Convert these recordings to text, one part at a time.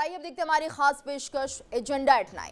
आइए अब देखते हैं हमारी खास पेशकश एजेंडा एट 9।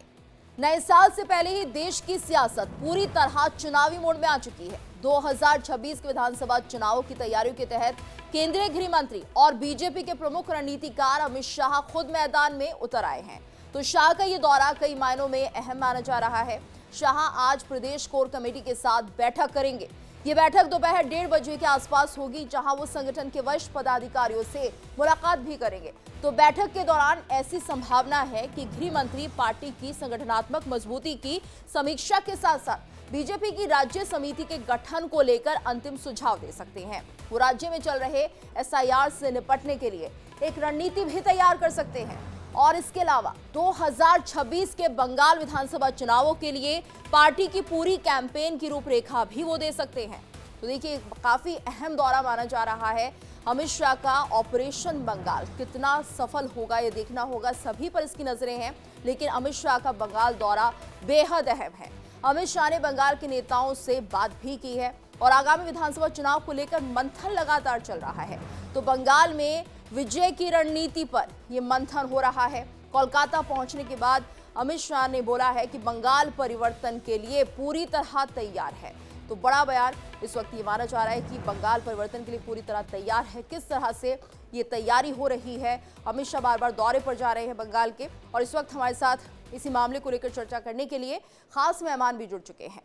नए साल से पहले ही देश की सियासत पूरी तरह चुनावी मोड में आ चुकी है। 2026 के विधानसभा चुनावों की तैयारियों के तहत केंद्रीय गृह मंत्री और बीजेपी के प्रमुख रणनीतिकार अमित शाह खुद मैदान में उतर आए हैं। तो शाह का ये दौरा कई मायनों में अहम माना जा रहा है। शाह आज प्रदेश कोर कमेटी के साथ बैठक करेंगे। ये बैठक दोपहर 1:30 बजे के आसपास होगी, जहां वो संगठन के वरिष्ठ पदाधिकारियों से मुलाकात भी करेंगे। तो बैठक के दौरान ऐसी संभावना है कि गृह मंत्री पार्टी की संगठनात्मक मजबूती की समीक्षा के साथ साथ बीजेपी की राज्य समिति के गठन को लेकर अंतिम सुझाव दे सकते हैं। वो राज्य में चल रहे SIR से निपटने के लिए एक रणनीति भी तैयार कर सकते हैं और इसके अलावा 2026 के बंगाल विधानसभा चुनावों के लिए पार्टी की पूरी कैंपेन की रूपरेखा भी वो दे सकते हैं। तो देखिए, काफी अहम दौरा माना जा रहा है अमित शाह का। ऑपरेशन बंगाल कितना सफल होगा ये देखना होगा, सभी पर इसकी नजरें हैं, लेकिन अमित शाह का बंगाल दौरा बेहद अहम है। अमित शाह ने बंगाल के नेताओं से बात भी की है और आगामी विधानसभा चुनाव को लेकर मंथन लगातार चल रहा है। तो बंगाल में विजय की रणनीति पर यह मंथन हो रहा है। कोलकाता पहुंचने के बाद अमित शाह ने बोला है कि बंगाल परिवर्तन के लिए पूरी तरह तैयार है। तो बड़ा बयान इस वक्त ये माना जा रहा है कि बंगाल परिवर्तन के लिए पूरी तरह तैयार है। किस तरह से ये तैयारी हो रही है, अमित शाह बार बार दौरे पर जा रहे हैं बंगाल के, और इस वक्त हमारे साथ इसी मामले को लेकर चर्चा करने के लिए खास मेहमान भी जुड़ चुके हैं।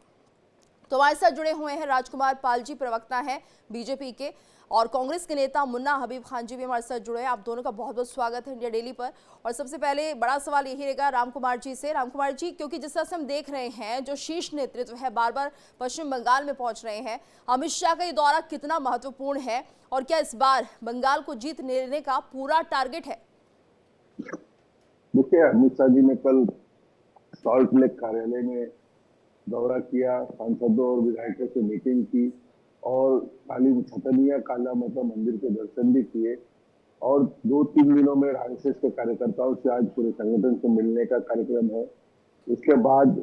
तो हमारे साथ जुड़े हुए हैं राजकुमार पाल जी, प्रवक्ता हैं बीजेपी के, और कांग्रेस के नेता मुन्ना हबीब खान जी भी हमारे साथ जुड़े हैं। आप दोनों का बहुत बहुत स्वागत है इंडिया डेली पर। और सबसे पहले बड़ा सवाल यही रहेगा रामकुमार जी से। रामकुमार जी, क्योंकि जिस तरह से हम देख रहे हैं जो शीर्ष नेतृत्व है बार बार पश्चिम बंगाल में पहुंच रहे हैं, अमित शाह का ये दौरा कितना महत्वपूर्ण है और क्या इस बार बंगाल को जीत लेने का पूरा टारगेट है? देखिए, अमित शाह जी ने कल सॉल्ट लेक कार्यालय में दौरा किया, सांसदों और विधायकों से मीटिंग की और काली छतनिया काला माता मंदिर के दर्शन भी किए। और 2-3 दिनों में आरएसएस के कार्यकर्ताओं से आज पूरे संगठन से मिलने का कार्यक्रम है। उसके बाद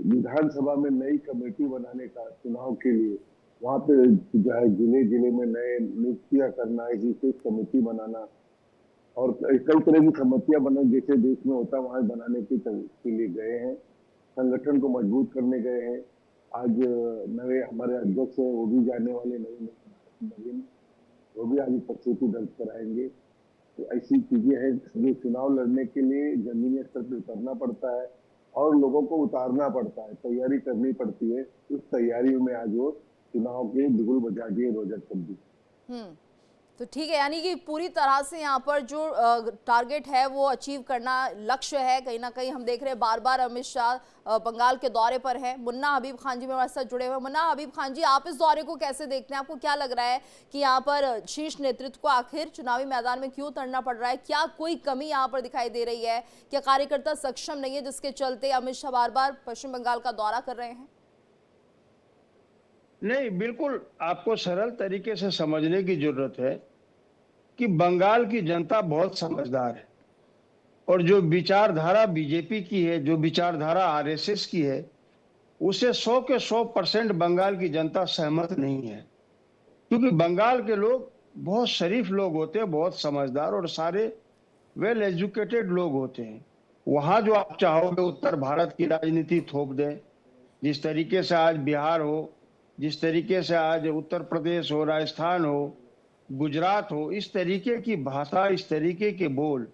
विधानसभा में नई कमेटी बनाने का चुनाव के लिए वहां पे जो है जिले जिले में नए नियुक्तियां करना, एक विशेष कमेटी बनाना और कई तरह की समितियां बना जैसे देश में होता वहां बनाने के लिए गए हैं। संगठन को मजबूत करने गए हैं। आज नए हमारे अध्यक्ष हैं, वो भी जाने वाले नवीन, वो भी आज उपस्थिति दर्ज कराएंगे। तो ऐसी चीजें हैं जो चुनाव लड़ने के लिए जमीनी स्तर पर उतरना पड़ता है और लोगों को उतारना पड़ता है, तैयारी करनी पड़ती है। उस तैयारी में आज वो चुनाव के बिगुल बजा दिए 2026। तो ठीक है, यानी कि पूरी तरह से यहाँ पर जो टारगेट है वो अचीव करना लक्ष्य है। कहीं ना कहीं हम देख रहे हैं बार बार अमित शाह बंगाल के दौरे पर है। मुन्ना हबीब खान जी मेरे साथ जुड़े हुए। मुन्ना हबीब खान जी, आप इस दौरे को कैसे देखते हैं? आपको क्या लग रहा है कि यहाँ पर शीर्ष नेतृत्व को आखिर चुनावी मैदान में क्यों उतरना पड़ रहा है? क्या कोई कमी यहाँ पर दिखाई दे रही है? क्या कार्यकर्ता सक्षम नहीं है जिसके चलते अमित शाह बार बार पश्चिम बंगाल का दौरा कर रहे हैं? नहीं, बिल्कुल आपको सरल तरीके से समझने की जरूरत है कि बंगाल की जनता बहुत समझदार है और जो विचारधारा बीजेपी की है, जो विचारधारा आरएसएस की है, उसे 100 के 100% बंगाल की जनता सहमत नहीं है। क्योंकि बंगाल के लोग बहुत शरीफ लोग होते हैं, बहुत समझदार और सारे वेल एजुकेटेड लोग होते हैं। वहां जो आप चाहोगे उत्तर भारत की राजनीति थोप दें, जिस तरीके से आज बिहार हो, जिस तरीके से आज उत्तर प्रदेश हो, राजस्थान हो, गुजरात हो, इस तरीके की भाषा, इस तरीके के बोल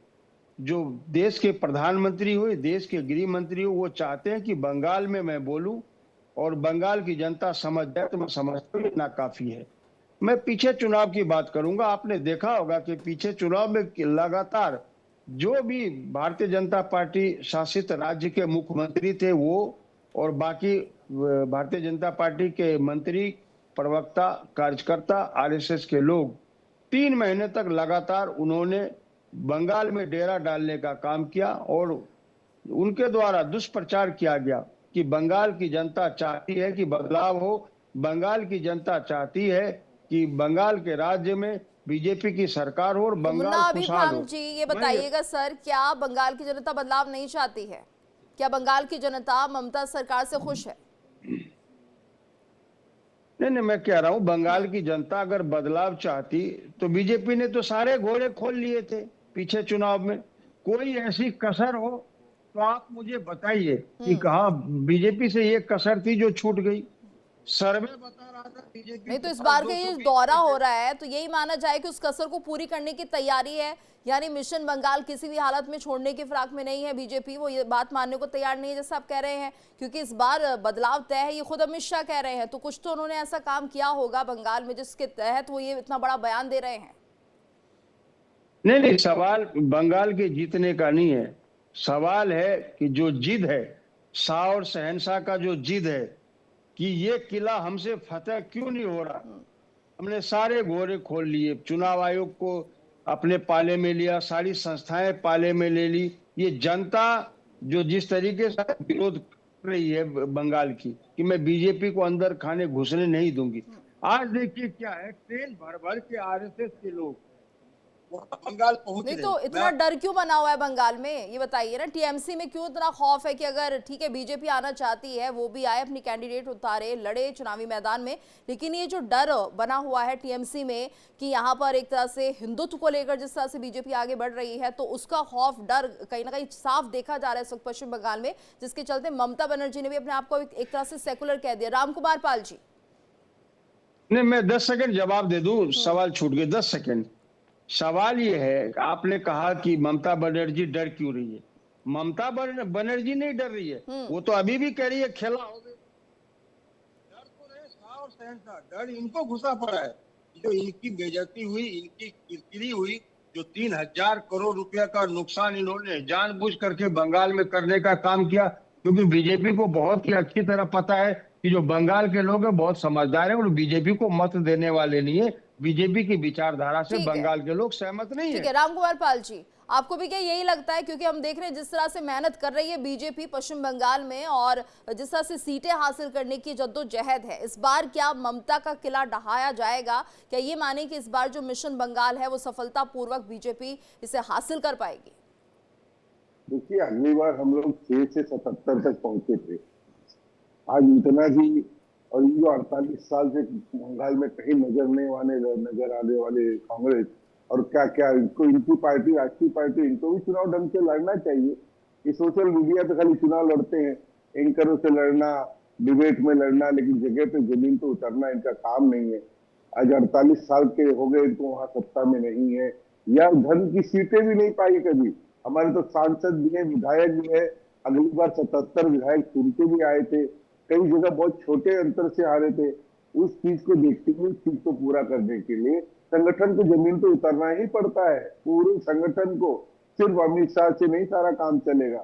जो देश के प्रधानमंत्री हो, देश के गृह मंत्री हो, वो चाहते हैं कि बंगाल में मैं बोलूं और बंगाल की जनता समझ जाए। तो मैं समझता हूँ इतना काफी है। मैं पीछे चुनाव की बात करूंगा। आपने देखा होगा कि पीछे चुनाव में लगातार जो भी भारतीय जनता पार्टी शासित राज्य के मुख्यमंत्री थे वो और बाकी भारतीय जनता पार्टी के मंत्री, प्रवक्ता, कार्यकर्ता, आरएसएस के लोग 3 महीने तक लगातार उन्होंने बंगाल में डेरा डालने का काम किया और उनके द्वारा दुष्प्रचार किया गया कि बंगाल की जनता चाहती है कि बदलाव हो, बंगाल की जनता चाहती है कि बंगाल के राज्य में बीजेपी की सरकार हो और बंगाल खुशहाल हो। जी, ये बताइएगा सर, क्या बंगाल की जनता बदलाव नहीं चाहती है? क्या बंगाल की जनता ममता सरकार से खुश है? नहीं, मैं कह रहा हूं बंगाल की जनता अगर बदलाव चाहती तो बीजेपी ने तो सारे घोड़े खोल लिए थे पीछे चुनाव में। कोई ऐसी कसर हो तो आप मुझे बताइए कि कहाँ बीजेपी से ये कसर थी जो छूट गई। सर्वे बता रहा था बीजेपी नहीं तो के इस पास बार का ये 220 दौरा सीटें। हो रहा है तो यही माना जाए कि उस कसर को पूरी करने की तैयारी है, यानी मिशन बंगाल किसी भी हालत में छोड़ने की फिराक में नहीं है बीजेपी, वो ये बात मानने को तैयार नहीं है जैसा आप कह रहे हैं, क्योंकि इस बार बदलाव तय है, ये खुद अमित शाह कह रहे हैं, तो कुछ तो उन्होंने ऐसा काम किया होगा बंगाल में जिसके तहत वो ये इतना बड़ा बयान दे रहे हैं। नहीं नहीं, सवाल बंगाल के जीतने का नहीं है। सवाल है कि जो जिद है, शाह और शहनशाह का जो जिद है कि ये किला हमसे फतेह क्यों नहीं हो रहा। हमने सारे घोरे खोल लिए, चुनाव आयोग को अपने पाले में लिया, सारी संस्थाएं पाले में ले ली। ये जनता जो जिस तरीके से विरोध कर रही है बंगाल की कि मैं बीजेपी को अंदर खाने घुसने नहीं दूंगी। आज देखिए क्या है, ट्रेन भर भर के आरएसएस के लोग वहां बंगाल पहुंच नहीं रहे तो हैं। इतना डर क्यों बना हुआ है बंगाल में, ये बताइए ना, टीएमसी में क्यों इतना खौफ है कि अगर ठीक है बीजेपी आना चाहती है वो भी आए, अपनी कैंडिडेट उतारे, लड़े चुनावी मैदान में, लेकिन ये जो डर बना हुआ है टीएमसी में कि यहाँ पर एक तरह से हिंदुत्व को लेकर जिस तरह से बीजेपी आगे बढ़ रही है, तो उसका खौफ डर कहीं ना कहीं साफ देखा जा रहा है इस वक्त पश्चिम बंगाल में, जिसके चलते ममता बनर्जी ने भी अपने आप को एक तरह से सेकुलर कह दिया। रामकुमार पाल जी। नहीं, मैं 10 सेकंड जवाब दे दूं, सवाल छूट गए 10 सेकंड। सवाल ये है, आपने कहा कि ममता बनर्जी डर क्यों रही है। ममता बनर्जी नहीं डर रही है, वो तो अभी भी कह रही है खेला हो गया। डर तो रहे शाह और शहनशाह, डर इनको घुसा पड़ा है। जो इनकी बेइज्जती हुई, इनकी किरकिरी हुई, जो 3,000 करोड़ रुपया का नुकसान इन्होंने जानबूझ करके बंगाल में करने का काम किया, क्योंकि बीजेपी को बहुत ही अच्छी तरह पता है कि जो बंगाल के लोग हैं बहुत समझदार हैं और बीजेपी को मत देने वाले नहीं है। बीजेपी की विचारधारा से ठीक है, बंगाल के लोग सहमत नहीं ठीक है। है रामकुमार पाल जी, आपको भी क्या यही लगता है, क्योंकि हम देख रहे हैं जिस तरह से मेहनत कर रही है बीजेपी पश्चिम बंगाल में और जिस तरह से सीटें हासिल करने की जद्दोजहद है, इस बार क्या ममता का किला ढहाया जाएगा? क्या ये माने कि इस बार जो मिशन बंगाल है वो सफलतापूर्वक बीजेपी इसे हासिल कर पाएगी? देखिए, अगली बार हम लोग 6 से 77 तक पहुंचे थे, आज इतना ही। और ये जो 48 साल से बंगाल में कहीं नजर आने वाले कांग्रेस, और क्या क्या इनको, इनकी पार्टी, राष्ट्रीय पार्टी, इनको भी चुनाव ढंग से लड़ना चाहिए। ये सोशल मीडिया पे खाली चुनाव लड़ते हैं, एंकरों से लड़ना, डिबेट में लड़ना, लेकिन जगह पे जमीन पे उतरना इनका काम नहीं है। आज 48 साल के हो गए, इनको वहां सत्ता में नहीं है, या धन की सीटें भी नहीं पाई कभी। हमारे तो सांसद भी है, विधायक भी है, अगली बार 77 विधायक चुन के भी आए थे, कई जगह बहुत छोटे अंतर से आ रहे थे। उस चीज को देखते हुए, उस चीज को पूरा करने के लिए संगठन को जमीन पे उतरना ही पड़ता है। पूरे संगठन को, सिर्फ अमित शाह से नहीं सारा काम चलेगा,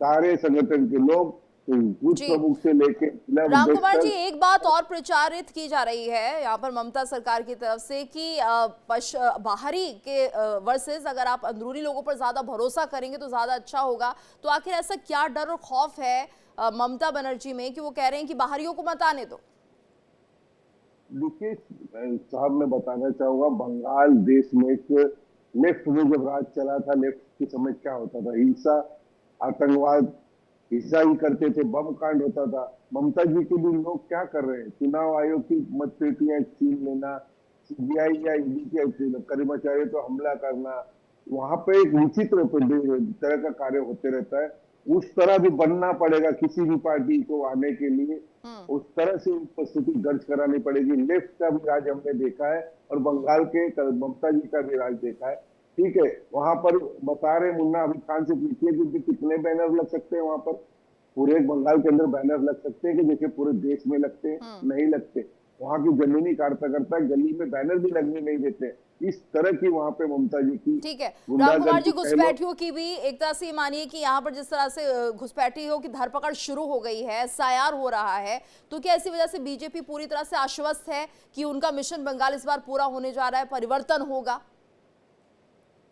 सारे संगठन के लोग, बूथ जी प्रमुख से लेके रामकुमार जी, एक बात और प्रचारित की जा रही है यहाँ पर ममता सरकार की तरफ से कि बाहरी के वर्सेस अगर आप अंदरूनी लोगों पर ज्यादा भरोसा करेंगे तो ज्यादा अच्छा होगा, तो आखिर ऐसा क्या डर और खौफ है ममता बनर्जी में कि वो कह रहे हैं कि बाहरियों को मत आने दो? देखिए साहब, मैं बताना चाहूंगा, बंगाल देश में एक लेफ्ट में जब राज चला था, लेफ्ट के समय क्या होता था, हिंसा, आतंकवाद, हिंसा ही करते थे, बम कांड होता था। ममता जी के भी लोग क्या कर रहे हैं, चुनाव आयोग की मतपेटियां छीन लेना, सीबीआई या ईडी के कर्मचारियों पर हमला करना, वहां पे एक विचित्र तरह का कार्य होते रहता है। उस तरह भी बनना पड़ेगा किसी भी पार्टी को आने के लिए, उस तरह से उपस्थिति दर्ज करानी पड़ेगी। लेफ्ट का भी राज हमने देखा है और बंगाल के ममता जी का भी राज देखा है। ठीक है, वहां पर बता रहे मुन्ना अभी खान से पूछिए कि कितने बैनर लग सकते हैं वहां पर, पूरे बंगाल के अंदर बैनर लग सकते हैं कि जैसे पूरे देश में लगते हैं? नहीं लगते। वहां की जमीनी कार्यकर्ता गली में बैनर भी लगने नहीं देते। इस तरह की वहां पे ममता जी की, ठीक है रामकुमार जी, घुसपैठियों की भी एक तरह से मानिए कि यहाँ पर जिस तरह से घुसपैठियों की धरपकड़ शुरू हो गई है, एसआईआर हो रहा है, तो क्या इसी वजह से बीजेपी पूरी तरह से आश्वस्त है कि उनका मिशन बंगाल इस बार पूरा होने जा रहा है, परिवर्तन होगा?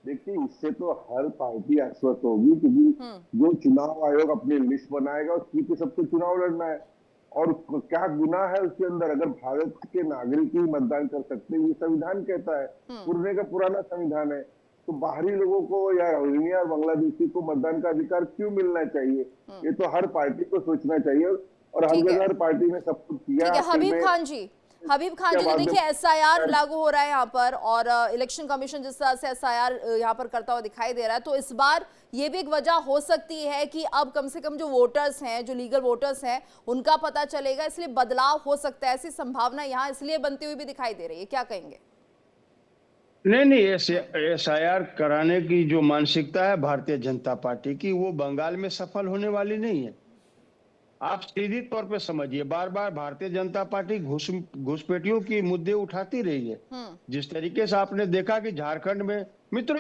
देखिए, इससे तो हर पार्टी आश्वस्त होगी, क्योंकि जो चुनाव आयोग अपनी लिस्ट बनाएगा उसकी पे सबको चुनाव लड़ना है। और क्या गुनाह है उसके अंदर? अगर भारत के नागरिक ही मतदान कर सकते हैं, ये संविधान कहता है, पुराने का पुराना संविधान है, तो बाहरी लोगों को या रोहिंग्या और बांग्लादेशी को मतदान का अधिकार क्यों मिलना चाहिए? ये तो हर पार्टी को सोचना चाहिए, और हर जगह हर पार्टी ने सब कुछ किया। ठीक है हबीब खान जी, हबीब खान जी, तो देखिए एसआईआर लागू हो रहा है यहाँ पर और इलेक्शन कमीशन जिस तरह से एसआईआर यहाँ पर करता हुआ दिखाई दे रहा है, तो इस बार ये भी एक वजह हो सकती है कि अब कम से कम जो वोटर्स हैं, जो लीगल वोटर्स हैं, उनका पता चलेगा, इसलिए बदलाव हो सकता है, ऐसी संभावना यहाँ इसलिए बनती हुई भी दिखाई दे रही है। क्या कहेंगे? नहीं, एसआईआर कराने की जो मानसिकता है भारतीय जनता पार्टी की, वो बंगाल में सफल होने वाली नहीं है। आप सीधी तौर पे समझिए, बार बार भारतीय जनता पार्टी घुसपैठियों की मुद्दे उठाती रही है। जिस तरीके से आपने देखा कि झारखंड में, मित्रों,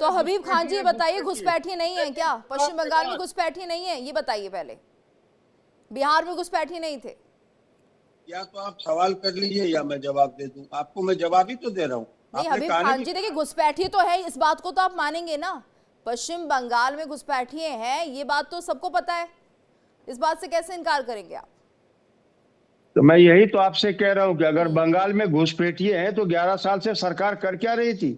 तो हबीब खान जी बताइए, घुसपैठी नहीं है क्या? पश्चिम बंगाल में घुसपैठी नहीं है, ये बताइए पहले। बिहार में घुसपैठी नहीं थे? या तो आप सवाल कर लीजिए या मैं जवाब दे दूं। आपको मैं जवाब ही तो दे रहा हूँ। नहीं हबीब खान जी, देखिए घुसपैठी तो है, इस बात को तो आप मानेंगे ना। पश्चिम बंगाल में घुसपैठी हैं, ये बात तो सबको पता है, इस बात से कैसे इनकार करेंगे आप? तो मैं यही तो आपसे कह रहा हूं कि अगर बंगाल में घुसपैठिए हैं तो 11 साल से सरकार कर क्या रही थी?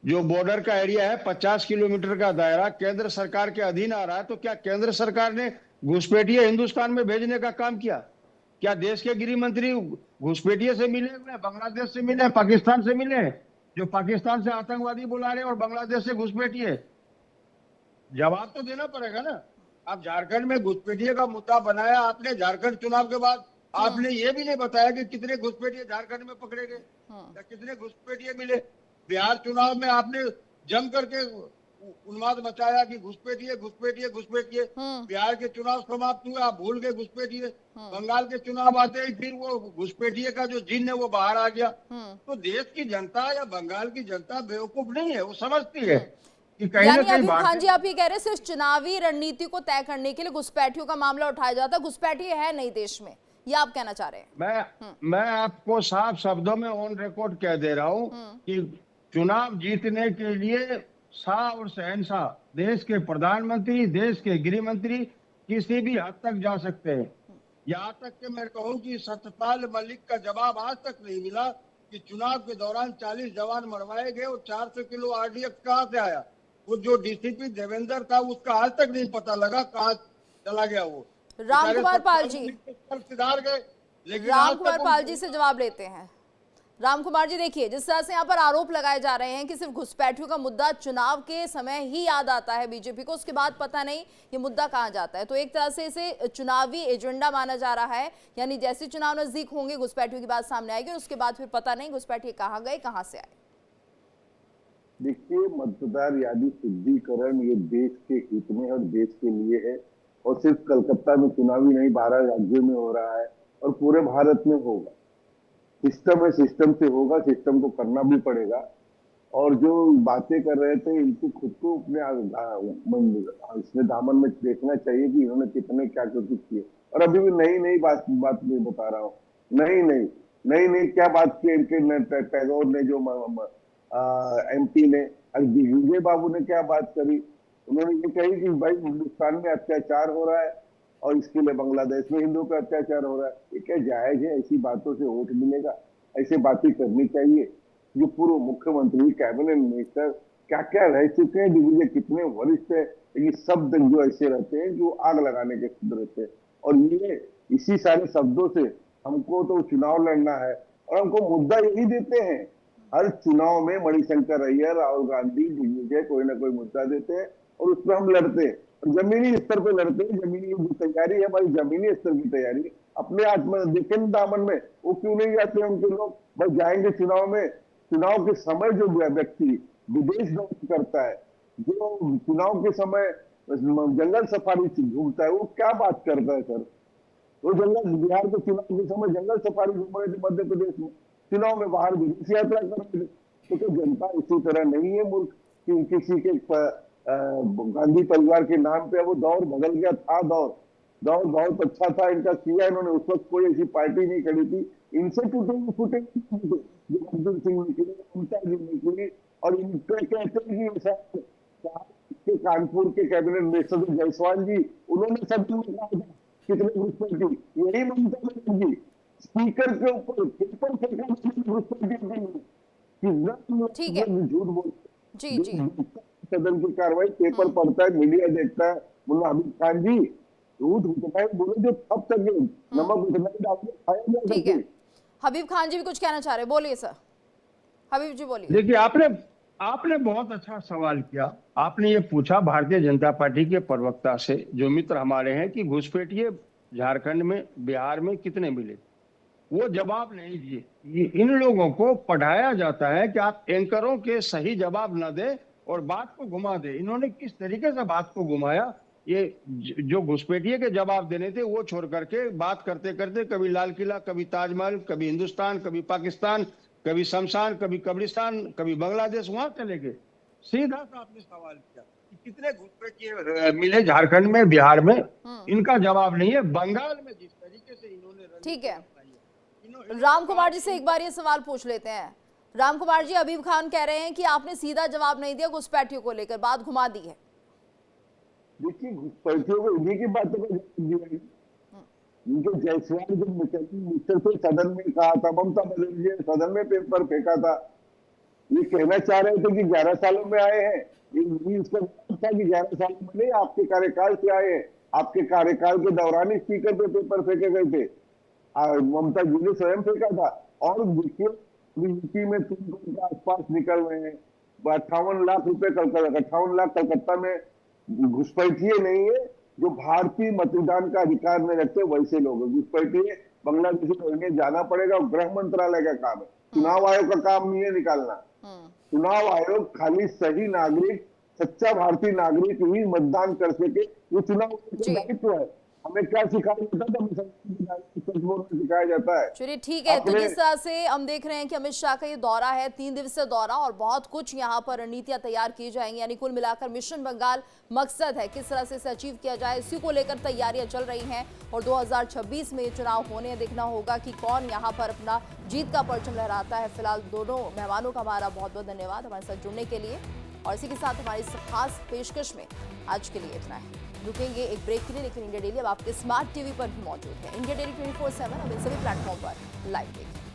जो बॉर्डर का एरिया है, 50 किलोमीटर का दायरा केंद्र सरकार के अधीन आ रहा है, तो क्या केंद्र सरकार ने घुसपैठिए हिंदुस्तान में भेजने का काम किया? क्या देश के गृह मंत्री घुसपैठिए से मिले हुए, बांग्लादेश से मिले, पाकिस्तान से मिले, जो पाकिस्तान से आतंकवादी बुला रहे और बांग्लादेश से घुसपैठिए? जवाब तो देना पड़ेगा ना। आप झारखंड में घुसपैठिए का मुद्दा बनाया आपने, झारखंड चुनाव के बाद आपने ये भी नहीं बताया कि कितने घुसपैठिए झारखंड में पकड़े गए या कितने घुसपैठिए मिले। बिहार चुनाव में आपने जम करके उन्माद मचाया कि घुसपैठिए घुसपैठिए घुसपैठिए। बिहार के चुनाव समाप्त हुए, आप भूल गए घुसपैठिए। बंगाल के चुनाव आते ही फिर वो घुसपैठिए का जो जिन्न है वो बाहर आ गया। तो देश की जनता या बंगाल की जनता बेवकूफ नहीं है, वो समझती है कि कहीं ना यानी कहीं अभी खान जी आप ये कह रहे हैं सिर्फ चुनावी रणनीति को तय करने के लिए घुसपैठियों का मामला उठाया जाता है, घुसपैठी है नहीं देश में, ये आप कहना चाह रहे हैं? मैं आपको साफ शब्दों में ऑन रिकॉर्ड कह दे रहा हूं कि चुनाव जीतने के लिए शाह और शहनशाह, देश के प्रधानमंत्री, देश के गृह मंत्री किसी भी हद तक जा सकते हैं। यहाँ तक कि मैं कहूँ कि सत्यपाल मलिक का जवाब आज तक नहीं मिला कि चुनाव के दौरान 40 जवान मरवाए गए और 400 किलो आरडीएक्स कहाँ से आया। वो जो डीसीपी देवेंद्र था उसका आज तक नहीं पता लगा कहाँ चला गया वो। रामकुमार पाल जी, सुधार गए, लेकिन रामकुमार पाल जी से जवाब लेते हैं। रामकुमार जी, देखिए जिस तरह से यहाँ पर आरोप लगाए जा रहे हैं कि सिर्फ घुसपैठियों का मुद्दा चुनाव के समय ही याद आता है बीजेपी को, उसके बाद पता नहीं ये मुद्दा कहाँ जाता है, तो एक तरह से इसे चुनावी एजेंडा माना जा रहा है, यानी जैसे चुनाव नजदीक होंगे घुसपैठियों की बात सामने आएगी और उसके बाद फिर पता नहीं घुसपैठिए कहाँ गए, कहाँ से आए। देखिए, मतदार यादी शुद्धिकरण ये देश के हित में और देश के लिए है, और सिर्फ कलकत्ता में चुनावी नहीं, 12 राज्यों में हो रहा है और पूरे भारत में होगा। सिस्टम है, सिस्टम से होगा, सिस्टम को करना भी पड़ेगा। और जो बातें कर रहे थे इनको खुद को अपने इसमें दामन में देखना चाहिए कि इन्होंने कितने क्या कुछ किए। और अभी भी नई नई बात नहीं बता रहा हूँ, नई क्या बात की इनके टैगोर ने, जो एमपी ने, विजय बाबू ने क्या बात करी। उन्होंने ये कही कि भाई हिंदुस्तान में अत्याचार हो रहा है और इसके लिए बांग्लादेश में हिंदुओं का अत्याचार हो रहा है। ये क्या जायज है? ऐसी बातों से वोट मिलेगा? ऐसे बातें करनी चाहिए। जो पूर्व मुख्यमंत्री, कैबिनेट मिनिस्टर क्या क्या रह चुके हैं, दिग्विजय कितने वरिष्ठ है, ये शब्द जो ऐसे रहते हैं जो आग लगाने के शब्द रहते हैं। और ये इसी सारे शब्दों से हमको तो चुनाव लड़ना है और हमको मुद्दा यही देते हैं। हर चुनाव में मणिशंकर अय्यर, राहुल गांधी, दिग्विजय कोई ना कोई मुद्दा देते हैं और उस पर हम लड़ते हैं। जमीनी स्तर पे लड़ते हैं। जमीनी जो तैयारी है हमारी, जमीनी स्तर की तैयारी अपने आत्मा देखें दामन में, वो क्यों नहीं जाते उनके लोग? बस जाएंगे चुनाव में। चुनाव के समय जो व्यक्ति विदेश दौरे करता है, जो चुनाव के समय जंगल सफारी घूमता है, वो क्या बात करता है सर? वो जंगल, बिहार के चुनाव के समय जंगल सफारी घूम रहे थे मध्य प्रदेश में, चुनाव में बाहर विदेश यात्रा कर रहे थे। तो क्या जनता इसी तरह नहीं है मुल्क कि किसी के गांधी परिवार के नाम पे वो दौर बदल गया था? दौर बहुत अच्छा था, इनका किया इन्होंने। उस वक्त कोई ऐसी पार्टी नहीं खड़ी थी, इनसे फूटे जो अर्जुन सिंह निकले, ममता जी निकली, और इनके कहते हैं कि कानपुर के कैबिनेट मिनिस्टर जायसवाल जी, उन्होंने सब कहा था कितने घुसपैठी, यही ममता बनर्जी स्पीकर के ऊपर पेपर फेंका झूठ बोल। जी सदन की कार्रवाई पेपर पढ़ता है, मीडिया देखता है। मुन्ना हबीब खान जी, झूठ उतना ही बोलो जो खप सके, नमक उतना ही डाल के खाया जा ठीक है, सके। हबीब खान जी भी कुछ कहना चाह रहे हैं, बोलिए सर। हबीब जी बोलिए। देखिए, आपने बहुत अच्छा सवाल किया। आपने ये पूछा भारतीय जनता पार्टी के प्रवक्ता से, जो मित्र हमारे हैं, कि घुसपैठिए झारखंड में, बिहार में कितने मिले। वो जवाब नहीं दिए। इन लोगों को पढ़ाया जाता है कि आप एंकरों के सही जवाब न दे और बात को घुमा दे। इन्होंने किस तरीके से बात को घुमाया, ये जो घुसपैठिए के जवाब देने थे वो छोड़ करके बात करते करते कभी लाल किला, कभी ताजमहल, कभी हिंदुस्तान, कभी पाकिस्तान, कभी शमशान, कभी कब्रिस्तान, कभी बांग्लादेश, वहां चले गए। सीधा सा आपने सवाल किया कि कितने घुसपैठिए मिले झारखंड में, बिहार में। इनका जवाब नहीं है। बंगाल में जिस तरीके से इन्होंने ठीक है, राम कुमार जी से एक बार ये सवाल पूछ लेते हैं। राम कुमार जी, हबीब खान कह रहे हैं कि आपने सीधा जवाब नहीं दिया घुसपैठियों को लेकर, बात घुमा दी है। देखिए, घुसपैठियों को इन्हीं की बातों को जवाब दिया। उनके जायसवाल जो मिनिस्टर थे, सदन में कहा था, ममता बनर्जी ने सदन में पेपर फेंका था। ये कहना चाह रहे थे कि 11 सालों में आए हैं। इसका मतलब था कि 11 सालों में नहीं, आपके कार्यकाल से आए हैं। आपके कार्यकाल के दौरान ही स्पीकर पे पेपर फेंके गए थे। ममता जी ने स्वयं फेंका था। और देखिए, यूपी में 3 करोड़ के आसपास निकल रहे हैं। 58 लाख रुपए 58 लाख कलकत्ता में घुसपैठिए नहीं है, जो भारतीय मतदान का अधिकार में रखते वैसे लोग। घुसपैठिए बांग्लादेशी लोग, इन्हें जाना पड़ेगा। गृह मंत्रालय का काम है, चुनाव आयोग का काम नहीं है निकालना। चुनाव आयोग खाली सही नागरिक, सच्चा भारतीय नागरिक ही मतदान कर सके, ये चुनाव का दायित्व है। हमें क्या सिखाया जाता था, सिखाया जाता है। चलिए ठीक है, तो जिस तरह से हम देख रहे हैं कि अमित शाह का ये दौरा है, 3 दिवसीय दौरा, और बहुत कुछ यहाँ पर रणनीतियां तैयार की जाएंगी। यानी कुल मिलाकर मिशन बंगाल मकसद है किस तरह से इसे अचीव किया जाए, इसी को लेकर तैयारियां चल रही हैं। और 2026 में चुनाव होने, देखना होगा कि कौन यहाँ पर अपना जीत का परचम लहराता है। फिलहाल दोनों मेहमानों का हमारा बहुत बहुत धन्यवाद हमारे साथ जुड़ने के लिए। और इसी के साथ हमारी इस खास पेशकश में आज के लिए इतना है। रुकेंगे एक ब्रेक के लिए, लेकिन इंडिया डेली अब आपके स्मार्ट टीवी पर भी मौजूद है। इंडिया डेली 24/7 अब इन सभी प्लेटफॉर्म पर लाइव देखें।